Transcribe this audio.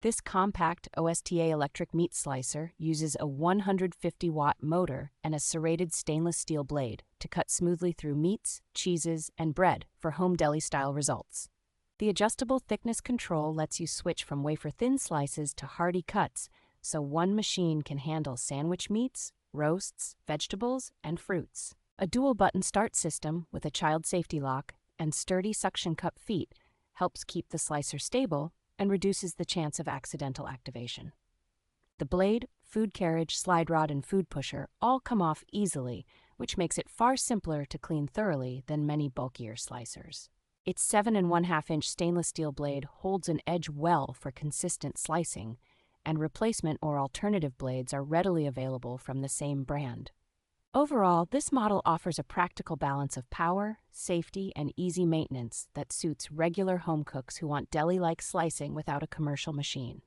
This compact OSTBA Electric Meat Slicer uses a 150-watt motor and a serrated stainless steel blade to cut smoothly through meats, cheeses, and bread for home deli-style results. The adjustable thickness control lets you switch from wafer-thin slices to hearty cuts, so one machine can handle sandwich meats, roasts, vegetables, and fruits. A dual-button start system with a child safety lock and sturdy suction cup feet helps keep the slicer stable and reduces the chance of accidental activation. The blade, food carriage, slide rod, and food pusher all come off easily, which makes it far simpler to clean thoroughly than many bulkier slicers. Its 7.5-inch stainless steel blade holds an edge well for consistent slicing, and replacement or alternative blades are readily available from the same brand. Overall, this model offers a practical balance of power, safety, and easy maintenance that suits regular home cooks who want deli-like slicing without a commercial machine.